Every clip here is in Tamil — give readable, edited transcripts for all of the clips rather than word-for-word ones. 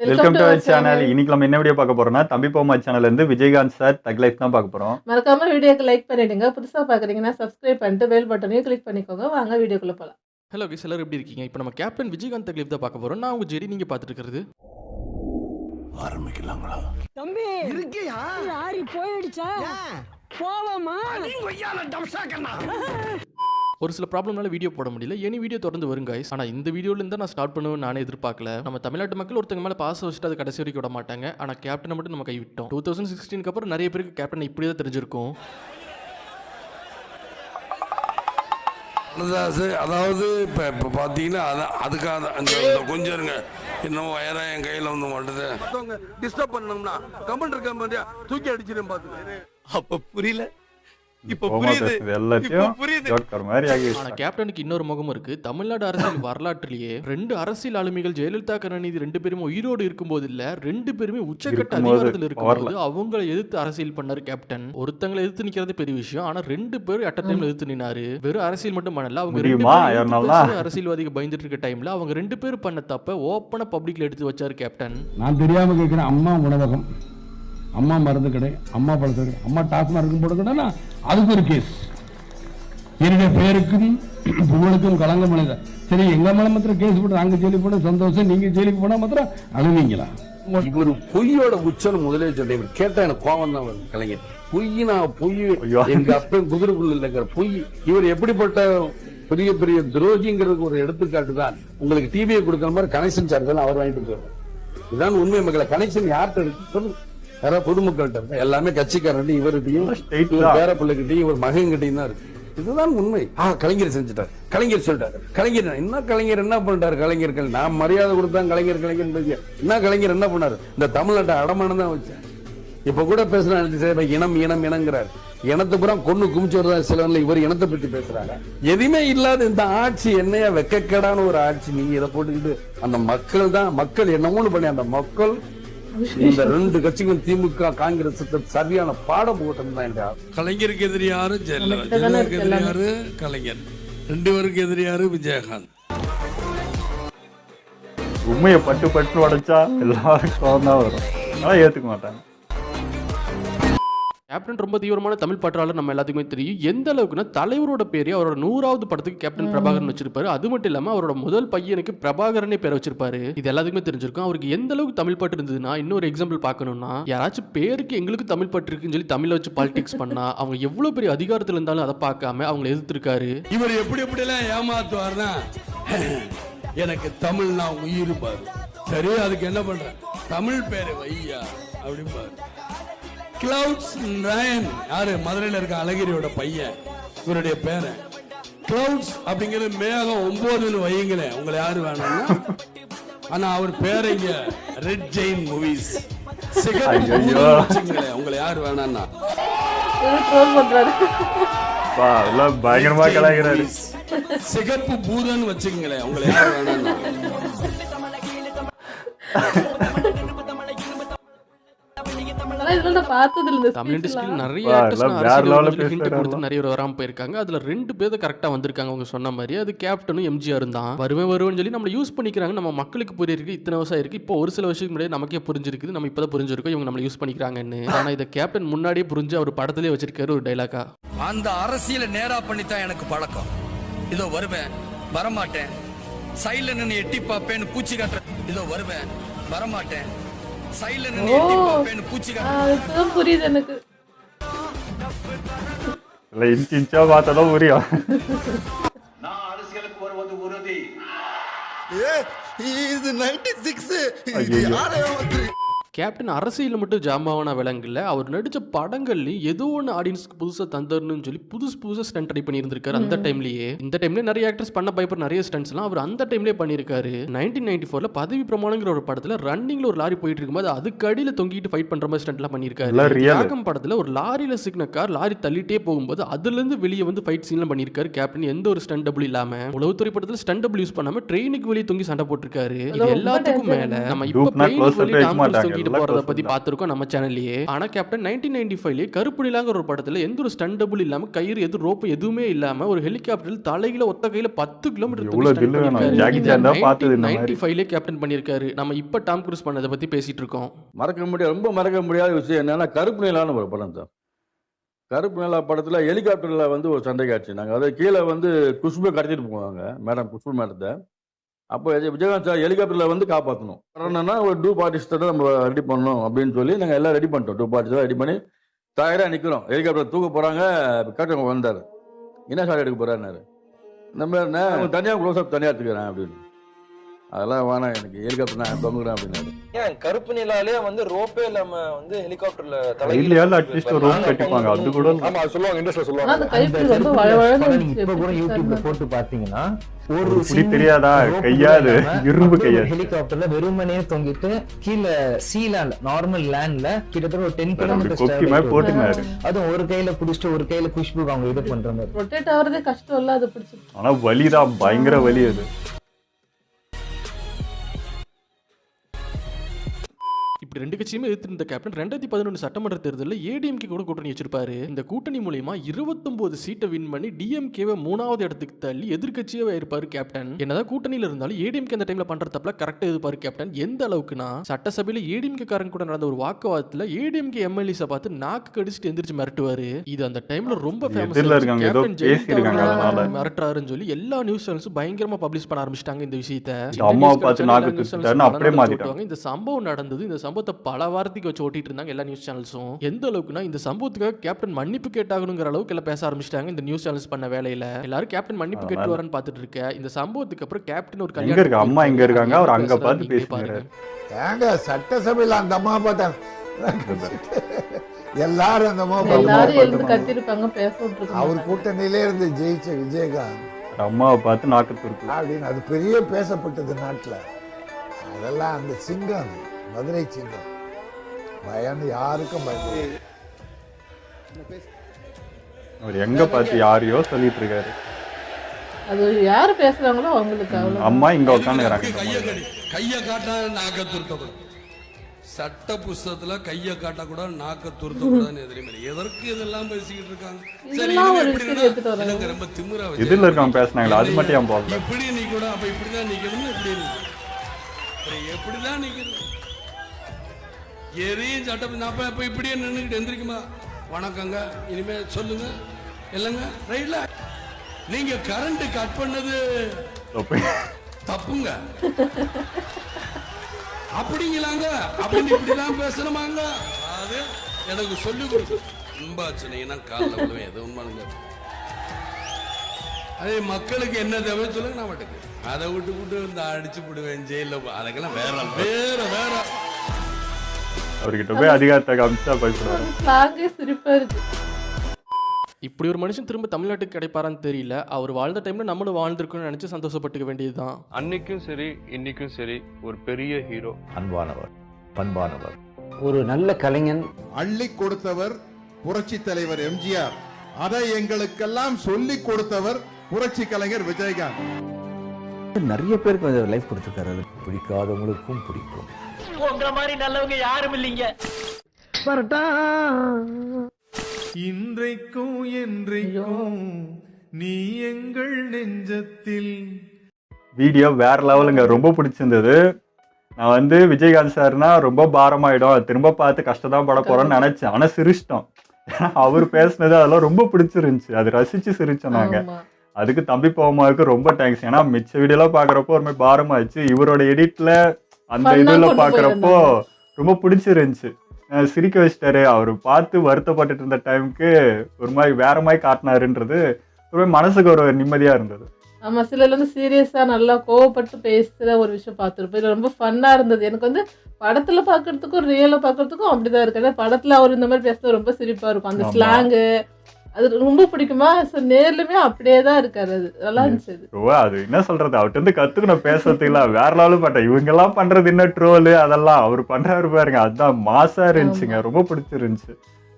Welcome to our channel. இன்னைக்கு நம்ம என்ன வீடியோ பார்க்க போறோம்னா தம்பி போமா சேனல்ல இருந்து விஜயகாந்த் சார் தக் லைஃப் தான் பார்க்க போறோம். மறக்காம வீடியோக்கு லைக் பண்ணிடுங்க. புதுசா பாக்குறீங்கன்னா சப்ஸ்கிரைப் பண்ணிட்டு பெல் பட்டனையும் கிளிக் பண்ணிக்கோங்க. வாங்க வீடியோக்குள்ள போலாம். ஹலோ கைஸ், எல்லாரும் எப்படி இருக்கீங்க? இப்போ நம்ம கேப்டன் விஜயகாந்த் தக் லைஃப் தான் பார்க்க போறோம். நான் உங்க ஜெடி, நீங்க பார்த்துட்டு இருக்கிறது ஆரம்பிக்கலாங்களா? தம்பி இருக்கியா? லாரி போயிடுச்சா? போவோமா? ஒரு சில ப்ராப்ளம்னால வீடியோ போட முடியல. ஏனி வீடியோ தொடர்ந்து வரும் கைஸ். ஆனால் இந்த வீடியோல இருந்தா நான் ஸ்டார்ட் பண்ணுவேன் நானே எதிர்பார்க்கல. நம்ம தமிழ்நாட்டு மக்கள் ஒருத்தங்க மேலே பாச வச்சுட்டு அது கடைசி வரைக்கும் விட மாட்டாங்க. ஆனால் கேப்டனை மட்டும் நம்ம கைவிட்டோம். 2016 அப்புறம் நிறைய பேருக்கு கேப்டன் இப்படி தான் தெரிஞ்சிருக்கும். அதாவது இப்போ பார்த்தீங்கன்னா அதுக்காக அந்த கொஞ்சம் இருங்க, இன்னும் வயராக என் கையில் வந்து மாட்டுது. டிஸ்டர்ப் பண்ணோம்னா கமெண்ட் இருக்க மாதிரியா தூக்கி அடிச்சிடும் பார்த்து. அப்போ புரியல, இப்போ புரியுது. ஆனா கேப்டனுக்கு இன்னொரு முகமும் இருக்கு. தமிழ்நாடு அரசியல் வரலாற்றிலேயே ரெண்டு அரசியல் ஆளுமைகள் ஜெயலலிதா கருணாநிதி ரெண்டு பேருமே உயிரோடு இருக்கும்போது இல்ல, ரெண்டு பேருமே உச்சக்கட்ட அதிகாரத்தில் இருக்கும்போது அவங்களை எதிர்த்து அரசியல் பண்ணாரு கேப்டன். ஒருத்தங்களை எதிர்த்து நிக்கிறது பெரிய விஷயம், ஆனா ரெண்டு பேரும் அட் டைம்ல எதிர்த்து நின்னாரு. வெறும் அரசியல் மட்டும் பண்ணல, அவங்க ரெண்டு பேரும் அரசியல்வாதிகள் பயந்துட்டு இருக்க டைம்ல அவங்க ரெண்டு பேரும் பண்ண தப்ப ஓப்பனா பப்ளிக்ல எடுத்து வச்சாரு கேப்டன். நான் தெரியாம கேட்கிறேன், அம்மா உணவகம், அம்மா மருந்து கடை, அம்மா பழத்து கடை, அம்மா டாஸ்மாக் இருக்கும் போது கடை, அதுக்கு ஒரு கேஸ். என்னுடைய பெயருக்கும் புகழுக்கும் களங்கம் அடைந்த. சரி, எங்க மேல மாத்திரம் கேஸ் போட்டு நாங்க ஜெயிலுக்கு போன சந்தோஷம், நீங்க ஜெயிலுக்கு போனா மாத்திரம் அழுவீங்களா? இவர் பொய்யோட உச்சம் முதலே சொன்ன. இவர் கேட்டா எனக்கு கோவம் தான் வரும். கலைஞர் பொய்னா பொய், எங்க அப்பன் குதிரைக்குள்ள இல்லைங்கிற பொய். இவர் எப்படிப்பட்ட பெரிய பெரிய துரோகிங்கிறதுக்கு ஒரு எடுத்துக்காட்டு தான். உங்களுக்கு டிவியை கொடுக்குற மாதிரி கனெக்ஷன் சார்ஜ் அவர் வாங்கிட்டு போவார். இதுதான் உண்மை மக்களை. கனெக்ஷன் யார்கிட்ட இருக்கு? யாராவது பொதுமக்கள்கிட்ட, எல்லாமே கட்சிக்காரன் இவர்கிட்டையும் பேர பிள்ளைகிட்டையும் இவர் மகன்கிட்டையும் தான் இருக்கு. இதுதான் உண்மை. கலைஞர் செஞ்சுட்டார், கலைஞர் சொல்லிட்டாரு. கலைஞர் என்ன, கலைஞர் என்ன பண்ணிட்டாரு? கலைஞர்கள் நான் மரியாதை கொடுத்தா கலைஞர் என்ன, கலைஞர் என்ன பண்ணாரு? இந்த தமிழ்நாட்டை அடமானம் தான் வச்சேன். இப்ப கூட பேசுறாங்க இனம் இனம் இனங்கிறார். இனத்தை பூரா கொண்டு குமிச்சவர் தான் சிலவன்ல. இவர் இனத்தை பத்தி பேசுறாங்க. எதுவுமே இல்லாத இந்த ஆட்சி என்னையா வெக்கக்கேடான ஒரு ஆட்சி. நீங்க இதை போட்டுக்கிட்டு அந்த மக்கள் தான், மக்கள் என்னமோன்னு பண்ணி அந்த மக்கள் இந்த ரெண்டு கட்சிகள் திமுக காங்கிரஸ் சரியான பாடம் போட்டு. கலைஞருக்கு எதிரி யாரு? ஜெயலலிதாவுக்கு எதிரி யாரு? கலைஞர். ரெண்டு பேருக்கு எதிரி யாரு? விஜயகாந்த். உண்மையை பட்டு பட்டு உடைச்சா எல்லாரும் தான் வரும், ஆனா ஏத்துக்க மாட்டாங்க. கேப்டன் ரொம்ப தீவிரமான தமிழ் பற்றாளர் நம்ம எல்லாத்துக்குமே தெரியும். எந்த அளவுக்குன்னா தலைவரோட பேரே அவரோட 100வது படத்துக்கு கேப்டன் பிரபாகரன் வச்சிருப்பாரு. அது மட்டும் இல்லாம அவரோட முதல் பையனுக்கு பிரபாகரனே பேரை வச்சிருப்பாரு. இது எல்லாத்துக்குமே தெரிஞ்சிருக்கும். அவருக்கு எந்த அளவுக்கு தமிழ் பற்று இருந்ததுன்னா, இன்னொரு எக்ஸாம்பிள் பார்க்கணும்னா, யாராச்சும் பேருக்கு எங்களுக்கு தமிழ் பற்று இருக்குன்னு சொல்லி தமிழை வச்சு பாலிடிக்ஸ் பண்ணா அவங்க எவ்வளவு பெரிய அதிகாரத்துல இருந்தாலும் அதை பார்க்காம அவங்களை எதிர்த்திருக்காரு. இவர் எப்படி எப்படி எல்லாம் ஏமாத்துவார்னா, எனக்கு தமிழ்னா உயிர் பாரு. சரி, அதுக்கு என்ன பண்ற? தமிழ் பேரு வையா அப்படி பாரு. கிளவுட்ஸ் நயன் யாரு? மதுரையில் இருக்க அழகிரியோட பையன், இவருடைய பேரை கிளவுட்ஸ் அப்படிங்கிற மேகம் 9ன்னு வையுங்களேன். உங்களை யாரு வேணும்னா, ஆனா அவர் பேரை இங்க ரெட் ஜெயின் மூவிஸ் உங்களை யாரு வேணாம்னா பயங்கரமா கலாய்க்கிறாரு. சிகப்பு பூதன் வச்சுக்கங்களேன். உங்களை யாரு வேணாம்னா தமிழ் இண்டஸ்ட்ரியில் நிறைய நிறைய வராம போயிருக்காங்க. அதுல ரெண்டு பேர் கரெக்டா வந்திருக்காங்க. அவங்க சொன்ன மாதிரி அது கேப்டனும் எம்ஜிஆர் தான். வருவேன்னு சொல்லி நம்ம யூஸ் பண்ணிக்கிறாங்க. நம்ம மக்களுக்கு புரியிருக்கு. இத்தனை வருஷம் இருக்கு. இப்போ ஒரு சில வருஷத்துக்கு முன்னாடி நமக்கே புரிஞ்சிருக்குது. நம்ம இப்பதான் புரிஞ்சிருக்கோம் இவங்க நம்ம யூஸ் பண்ணிக்கிறாங்கன்னு. ஆனா இதை கேப்டன் முன்னாடியே புரிஞ்சு அவர் படத்திலே வச்சிருக்காரு ஒரு டைலாக்கா. அந்த அரசியலை நேரா பண்ணித்தான் எனக்கு பழக்கம். இதோ வருவேன், வரமாட்டேன், சைடுல நின்று எட்டி பாப்பேன்னு பூச்சி காட்டுற. இதோ வருவேன், வரமாட்டேன், புரியுது எனக்கு. இன்ச்சா பார்த்தாலும் புரியும். நான் அரசியலுக்கு வருவது உறுதி. இது 96. கேப்டன் அரசியல் மட்டும் ஜாம்பவானா விலங்குல, அவர் நடிச்ச படங்கள்லையும் ஏதோ ஒன்று ஆடியன்ஸ்க்கு புதுசாக தந்தரணும்னு சொல்லி புதுசு ஸ்டண்ட் ட்ரை பண்ணியிருந்திருக்காரு. அந்த டைம்லேயே இந்த டைம்ல நிறைய ஆக்டர்ஸ் பண்ண பயப்படுற நிறைய ஸ்டண்ட்ஸ்லாம் அவர் அந்த டைம்லேயே பண்ணியிருக்காரு. 1994 பதவி பிரமாணங்கிற ஒரு படத்தில் ரன்னிங்ல ஒரு லாரி போயிட்டு இருக்கும்போது அதுக்கு அடியில் தொங்கிட்டு ஃபைட் பண்ற மாதிரி ஸ்டண்ட்லாம் பண்ணியிருக்காரு. தியாகம் படத்தில் ஒரு லாரியில சிக்ன கார் லாரி தள்ளிட்டே போகும்போது அதுல இருந்து வெளியே வந்து ஃபைட் சீன்லாம் பண்ணியிருக்காரு கேப்டன். எந்த ஒரு ஸ்டண்ட் டபுள் இல்லாம உளவுத்துறை படத்தில் ஸ்டண்ட் டபுள் யூஸ் பண்ணாம ட்ரெயினுக்கு வெளியே தொங்கி சண்டை போட்டிருக்காரு. இது எல்லாத்துக்கும் மேல நம்ம இப்போ தூக்கிட்டு நல்ல போறத close பத்தி தான். பார்த்திருக்கோம் நம்ம சேனல்லயே. ஆனா கேப்டன் 1995 கருப்பு நிலாங்கிற ஒரு படத்துல எந்த ஒரு ஸ்டன் டபுள் இல்லாம கயிறு எது ரோப் எதுவுமே இல்லாம ஒரு ஹெலிகாப்டரில் தலையில ஒத்த கையில 10 கிலோமீட்டர் எவ்வளவு தில்லு வேணும். ஜாக்கி சான் தான் பார்த்தது இந்த மாதிரி. 95 கேப்டன் பண்ணியிருக்காரு. நம்ம இப்ப டாம் க்ரூஸ் பண்ணதை பத்தி பேசிட்டு இருக்கோம். ரொம்ப மறக்க முடியாத விஷயம் என்னன்னா கருப்பு நிலான்னு ஒரு படம் சார். கருப்பு நிலா படத்துல ஹெலிகாப்டர்ல வந்து ஒரு சண்டை காட்சி. நாங்கள் அதை கீழே வந்து குஷ்பு கடத்திட்டு போவாங்க, மேடம் குஷ்பு மேடத்தை. அப்போ விஜயகாந்த் சார் ஹெலிகாப்டர்ல வந்து காப்பாற்றணும். என்னன்னா ஒரு டூப் ஆர்டிஸ்ட்டை நம்ம ரெடி பண்ணணும் அப்படின்னு சொல்லி நாங்கள் எல்லாம் ரெடி பண்ணிட்டோம். டூப் ஆர்டிஸ்ட் ரெடி பண்ணி தயாராக நிற்கிறோம். ஹெலிகாப்டர் தூக்க போறாங்க. கேப்டன் வந்தார். என்ன ஷாட் எடுக்க போறாருன்னாரு. இந்த மாதிரி நான் தனியாக க்ளோஸ் அப் தனியாக எடுத்துக்கிறேன் அப்படின்னு. அதெல்லாம் வேணாம், எனக்கு ஹெலிகாப்டர் நான் தொங்குறேன் அப்படின்னாரு. ஏன் கருப்பு நிலாலே வந்து ரோப்பே இல்லாம வந்து ஹெலிகாப்டர்ல இல்லையால அட்லீஸ்ட் ஒரு ரோப் கட்டிப்பாங்க. அது கூட ஆமா அது சொல்லுவாங்க, இண்டஸ்ட்ரியில் ஆனா சொல்லுவாங்க. அந்த கைப்பிடி ரொம்ப வழவழன்னு இருந்துச்சு. இப்ப கூட யூடியூப்ல போட்டு பாத்தீங்கன்னா ஒரு புடி தெரியாதா கையாது இரும்பு கையாது ஹெலிகாப்டர்ல வெறுமனே தொங்கிட்டு கீழே சீலாண்ட் நார்மல் லேண்ட்ல கிட்டத்தட்ட ஒரு 10 கொக்கி மாதிரி கிலோமீட்டர் போட்டுனாரு. அதுவும் ஒரு கையில புடிச்சிட்டு ஒரு கையில குஷ்பு அவங்க இது பண்ற மாதிரி. ரொட்டேட் ஆகுறதே கஷ்டம் இல்ல, அது பிடிச்சி. ஆனா வலிதான், பயங்கர வலி அது. இப்படி ரெண்டு கட்சியுமே எதிர்த்திருந்த கேப்டன் 2011 சட்டமன்ற தேர்தலில் ஏடிஎம்கே கூட கூட்டணி வச்சிருப்பாரு. இந்த கூட்டணி மூலியமா 29 சீட்டை வின் பண்ணி டிஎம்கேவை 3வது இடத்துக்கு தள்ளி எதிர்கட்சியாவே இருப்பாரு கேப்டன். என்னதான் கூட்டணியில இருந்தாலும் ஏடிஎம்கே அந்த டைம்ல பண்ற தப்பல கரெக்டா இருப்பாரு கேப்டன். எந்த அளவுக்குனா சட்டசபையில ஏடிஎம்கே காரங்க கூட நடந்த ஒரு வாக்குவாதத்துல ஏடிஎம்கே எம்எல்ஏஸை பார்த்து நாக்கு கடிச்சிட்டு எந்திரிச்சு மிரட்டுவாரு. இது அந்த டைம்ல ரொம்ப எதிரில இருக்காங்க, ஏதோ பேசியிருக்காங்க, அதனால மிரட்டுறாருன்னு சொல்லி எல்லா நியூஸ் சேனல்ஸும் பயங்கரமா பப்ளிஷ் பண்ண ஆரம்பிச்சிட்டாங்க இந்த விஷயத்தை. அம்மாவை பார்த்து நாக்கு கடிச்சிட்டாருன்னு அப்படியே மாத்திட்டாங்க. இந்த சம்பவம் நடந்தது, இந்த சம்பவத்தை பல வாரத்துக்கு வச்சு ஓட்டிட்டு இருந்தாங்க எல்லா நியூஸ் சேனல்ஸும். எந்த அளவுக்குனா இந்த சம்பவத்துக்காக கேப்டன் மன்னிப்பு கேட்டாகணுங்கிற அளவுக்கு எல்லாம் பேச ஆரம்பிச்சிட்டாங்க இந்த நியூஸ் சேனல்ஸ் பண்ண வேலையில. எல்லாரும் கேப்டன் மன்னிப்பு கேட்டு வரன்னு பார்த்துட்டு இருக்க. இந்த சம்பவத்துக்கு அப்புறம் கேப்டன் ஒரு எங்க இருக்கு அம்மா எங்க இருக்காங்க, அவர் அங்க பார்த்து பேசுறாரு. ஏங்க சட்டசபையில அந்த அம்மா பார்த்தாங்க எல்லாரும் அந்த அம்மா எல்லாரும் எழுந்து கத்திருப்பாங்க, பேச விட்டுருக்காங்க. அவர் கூட்டணியிலே இருந்து ஜெயிச்ச விஜயகாந்த் அம்மாவை பார்த்து நாக்கு துருக்கு அப்படின்னு அது பெரிய பேசப்பட்டது நாட்டுல. அதெல்லாம் அந்த சிங்கம், மதுரை சிங்கம் பயந்து யாருக்கும் பயந்து. அவர் எங்க பார்த்து யாரையோ சொல்லிட்டு இருக்காரு. அது யாரு பேசுறாங்களோ அவங்களுக்கு அவ்வளவு. அம்மா இங்க உட்காந்துறாங்க. கைய காட்டா நாக்க துருத்தக்கூடாது. சட்ட புஸ்தகத்துல கைய காட்ட கூட நாக்க துருத்தக்கூடாதுன்னு தெரியுமா? எதற்கு இதெல்லாம் பேசிக்கிட்டு இருக்காங்க? சரி எப்படி ரொம்ப திமிரா வச்சு இதுல இருக்காங்க பேசுனாங்களா, அது மட்டும் ஏன் போகல? இப்படி நீ கூட அப்ப இப்படிதான் நிக்கணும், இப்படி எப்படிதான் நிக்கணும்? எதையும் சட்டம் நான் அப்ப இப்படியே நின்றுக்கிட்டு எந்திரிக்குமா? வணக்கங்க, இனிமே சொல்லுங்க இல்லைங்க ரைட்ல. நீங்க கரண்ட் கட் பண்ணது தப்புங்க அப்படிங்களாங்க, அப்படின்னு இப்படிலாம் பேசணுமாங்க? அது எனக்கு சொல்லி கொடுத்து ரொம்ப சொன்னீங்கன்னா காலில் விடுவேன். எது உண்மைங்க. அதே மக்களுக்கு என்ன தேவை சொல்லுங்க, நான் மட்டுக்கு அதை விட்டு இந்த அடிச்சு விடுவேன் ஜெயில. அதுக்கெல்லாம் வேற வேற வேற அவர்கிட்ட போய் அதிகாரத்தை காமிச்சா பயப்படுவாரு. சிரிப்பா இருக்கு. இப்படி ஒரு மனுஷன் திரும்ப தமிழ்நாட்டுக்கு கிடைப்பாரான்னு தெரியல. அவர் வாழ்ந்த டைம்ல நம்மளும் வாழ்ந்திருக்கோம்னு நினைச்சு சந்தோஷப்பட்டுக்க வேண்டியதுதான். அன்னைக்கும் சரி இன்னைக்கும் சரி ஒரு பெரிய ஹீரோ. அன்பானவர், பண்பானவர், ஒரு நல்ல கலைஞன். அள்ளி கொடுத்தவர் புரட்சி தலைவர் எம்ஜிஆர். அதை எங்களுக்கெல்லாம் சொல்லி கொடுத்தவர் புரட்சி கலைஞர் விஜயகாந்த். நிறைய பேருக்கு லைஃப் கொடுத்திருக்காரு. அது பிடிக்காதவங்களுக்கும் பிடிக்கும். உங்க மாதிரி நல்லவங்க யாரும் இல்லைங்க. இன்றைக்கும் என்றைக்கும் நீ எங்கள் நெஞ்சத்தில். வீடியோ வேற லெவலுங்க, ரொம்ப பிடிச்சிருந்தது. நான் வந்து விஜயகாந்த் சார்னா ரொம்ப பாரமாயிடும், திரும்ப பார்த்து கஷ்டம் தான் பட போறோம்னு நினைச்சேன். ஆனா சிரிச்சிட்டோம். ஏன்னா அவர் பேசினது அதெல்லாம் ரொம்ப பிடிச்சிருந்துச்சு. அது ரசிச்சு சிரிச்சோம் நாங்க. அதுக்கு தம்பி போமாவுக்கு ரொம்ப தேங்க்ஸ். ஏன்னா மிச்ச வீடியோலாம் பாக்குறப்போ ஒரு மாதிரி பாரமாயிடுச்சு. இவரோட எடிட்ல அந்த இதுல பாக்குறப்போ ரொம்ப பிடிச்சிருந்துச்சு. சிரிக்க வச்சிட்டாரு. அவர் பார்த்து வருத்தப்பட்டு இருந்த டைமுக்கு ஒரு மாதிரி வேற மாதிரி காட்டினாருன்றது ஒரு மனசுக்கு ஒரு நிம்மதியா இருந்தது. ஆமா, சிலர் வந்து சீரியஸா நல்லா கோவப்பட்டு பேசுற ஒரு விஷயம் பார்த்துருப்போம். இது ரொம்ப ஃபன்னா இருந்தது. எனக்கு வந்து படத்துல பாக்குறதுக்கும் ரியலா பாக்குறதுக்கும் அப்படிதான் இருக்கு. படத்துல அவர் இந்த மாதிரி பேசுறது ரொம்ப சிரிப்பா இருக்கும். அந்த ஸ்லாங்கு அது ரொம்ப பிடிக்குமா? நேர்லயுமே அப்படியே தான் இருக்காரு. அது நல்லா இருந்துச்சு. அது என்ன சொல்றது, அவர்கிட்ட இருந்து கத்துக்கணும் பேசுறதுக்குலாம். வேற லெவலும் பண்ற இவங்க எல்லாம் பண்றது என்ன ட்ரோலு அதெல்லாம் அவர் பண்றாரு பாருங்க. அதுதான் மாசா இருந்துச்சுங்க, ரொம்ப பிடிச்சிருந்துச்சு.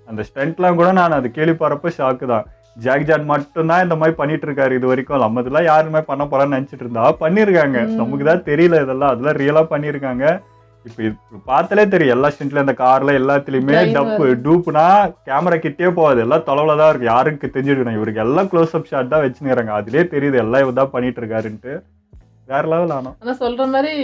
அந்த ஸ்டண்ட்லாம் கூட நான் அது கேள்விப்படுறப்ப ஷாக்கு தான். ஜாக்கி சான் மட்டும்தான் இந்த மாதிரி பண்ணிட்டு இருக்காரு இது வரைக்கும். நம்ம இதெல்லாம் யாருமே பண்ண போறான்னு நினைச்சிட்டு இருந்தா பண்ணிருக்காங்க. நமக்கு தான் தெரியல இதெல்லாம். அதெல்லாம் ரியலா பண்ணிருக்காங்க. இப்போ பார்த்தாலே தெரியும் எல்லா ஸ்டண்ட்ல இந்த கார்ல எல்லாத்துலயுமே டூப்னா கேமரா கிட்டே போகாது, எல்லாம் தொலைவில் தான் இருக்கு. யாருக்கு தெரிஞ்சிருக்கணும் இவருக்கு எல்லாம் க்ளோஸ் அப் ஷாட் தான் வச்சுக்கிறாங்க. அதுலயே தெரியுது எல்லாம் இவர் தான் பண்ணிட்டு இருக்காருன்ட்டு. வேற லெவல். ஆனா சொல்ற மாதிரி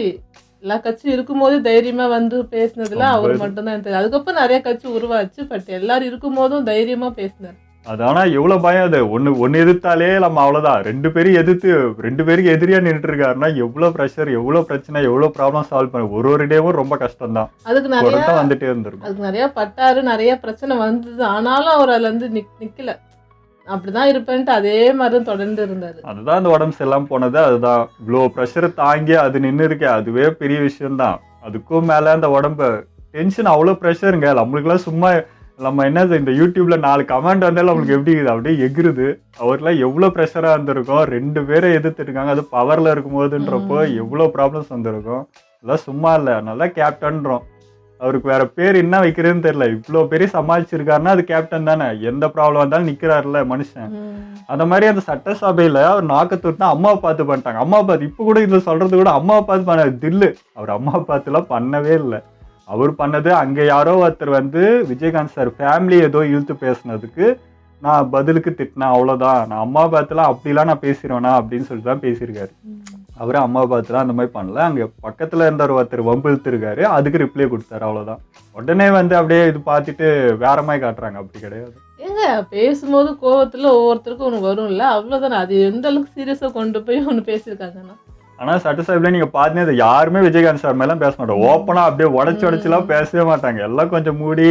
எல்லா கட்சியும் இருக்கும்போது தைரியமா வந்து பேசினதுல அவர் மட்டும்தான் எனக்கு தெரியும். அதுக்கப்புறம் நிறைய கட்சி உருவாச்சு, பட் எல்லாரும் இருக்கும் போதும் தைரியமா பேசினார். அதானா எவ்வளவு பயம் அது. ஒன்னு எதிர்த்தாலே நம்ம அவ்வளவுதான். 2 பேரும் எதிர்த்து 2 பேருக்கு எதிரியா நின்றுட்டு இருக்காருன்னா எவ்வளவு ப்ரெஷர், எவ்வளவு பிரச்சனை, எவ்வளவு ப்ராப்ளம் சால்வ் பண்ண ஒரு டேவும் ரொம்ப கஷ்டம் தான். அதுக்கு நிறைய வந்துட்டே இருந்திருக்கும். அதுக்கு நிறைய பட்டாரு, நிறைய பிரச்சனை வந்தது. ஆனாலும் அவர் அதுல இருந்து நிக்கல. அப்படிதான் இருப்பேன்ட்டு அதே மாதிரி தொடர்ந்து இருந்தாரு. அதுதான் அந்த உடம்பு சரியில்லாம போனது. அதுதான் இவ்வளோ ப்ரெஷர் தாங்கி அது நின்று இருக்கு, அதுவே பெரிய விஷயம்தான். அதுக்கும் மேல அந்த உடம்பு டென்ஷன் அவ்வளோ ப்ரெஷருங்க. நம்மளுக்குலாம் சும்மா நம்ம என்னது இந்த யூடியூப்ல 4 கமெண்ட் வந்தாலும் நம்மளுக்கு எப்படி இருக்குது அப்படியே எகிருது. அவருக்குலாம் எவ்வளோ ப்ரெஷராக இருந்திருக்கும். 2 பேரை எதிர்த்துருக்காங்க, அது பவர்ல இருக்கும் போதுன்றப்போ எவ்வளோ ப்ராப்ளம்ஸ் வந்திருக்கும். அதெல்லாம் சும்மா இல்லை, நல்லா கேப்டன்றோம். அவருக்கு வேற பேர் என்ன வைக்கிறதுன்னு தெரியல. இவ்வளோ பெரிய சமாளிச்சிருக்காருன்னா அது கேப்டன் தானே. எந்த ப்ராப்ளம் வந்தாலும் நிக்கிறாருல மனுஷன். அந்த மாதிரி அந்த சட்டசபையில அவர் நாக்கத்தூர்னா அம்மாவை பார்த்து பண்ணிட்டாங்க. அம்மா பார்த்து இப்போ கூட இதுல சொல்றது கூட அம்மாவை பார்த்து பண்ணாரு தில்லு. அவர் அம்மாவை பார்த்துலாம் பண்ணவே இல்லை. அவர் பண்ணது அங்க யாரோ ஒருத்தர் வந்து விஜயகாந்த் சார் ஃபேமிலி ஏதோ இழுத்து பேசினதுக்கு நான் பதிலுக்கு திட்டினேன், அவ்வளோதான். நான் அம்மா பார்த்துலாம் அப்படிலாம் நான் பேசிடுவேனா அப்படின்னு சொல்லிட்டு தான் பேசியிருக்காரு. அவரு அம்மா பார்த்துலாம் அந்த மாதிரி பண்ணல. அங்கே பக்கத்தில் இருந்த ஒருத்தர் வம்பு இழுத்துருக்காரு, அதுக்கு ரிப்ளை கொடுத்தாரு, அவ்வளோதான். உடனே வந்து அப்படியே இது பார்த்துட்டு வேற மாதிரி காட்டுறாங்க. அப்படி கிடையாது. ஏங்க பேசும்போது கோவத்துல ஒவ்வொருத்தருக்கும் ஒன்று வரும்ல, அவ்வளோதானே. அது எந்த அளவுக்கு சீரியஸாக கொண்டு போய் ஒன்று பேசியிருக்காங்கன்னா. ஆனால் சட்டசபையில் நீங்கள் பார்த்தீங்கன்னா யாருமே விஜயகாந்த் சார் மேலாம் பேச மாட்டோம். ஓப்பனாக அப்படியே உடச்சுலாம் பேசவே மாட்டாங்க. எல்லாம் கொஞ்சம் மூடி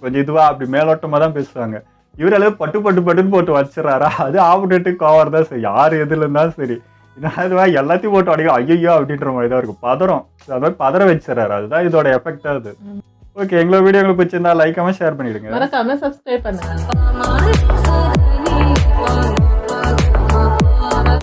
கொஞ்சம் இதுவாக அப்படி மேலோட்டமாக தான் பேசுவாங்க. இவரெல்லாம் பட்டுன்னு போட்டு வச்சிடறாரா, அது ஆப்போனேட்டுக்கு கவர் தான் சரி, யார் எதுல இருந்தாலும் சரி. இதுவா எல்லாத்தையும் போட்டு அடிக்கும் ஐயோ அப்படின்ற மாதிரி தான் இருக்கும். பதறம், அது மாதிரி பதற வச்சிடறாரு. அதுதான் இதோட எஃபெக்ட் அது. ஓகே, எங்களோட வீடியோ உங்களுக்கு பிடிச்சிருந்தா லைக் ஷேர் பண்ணிடுங்க, மறக்காம சப்ஸ்கிரைப் பண்ணுங்க.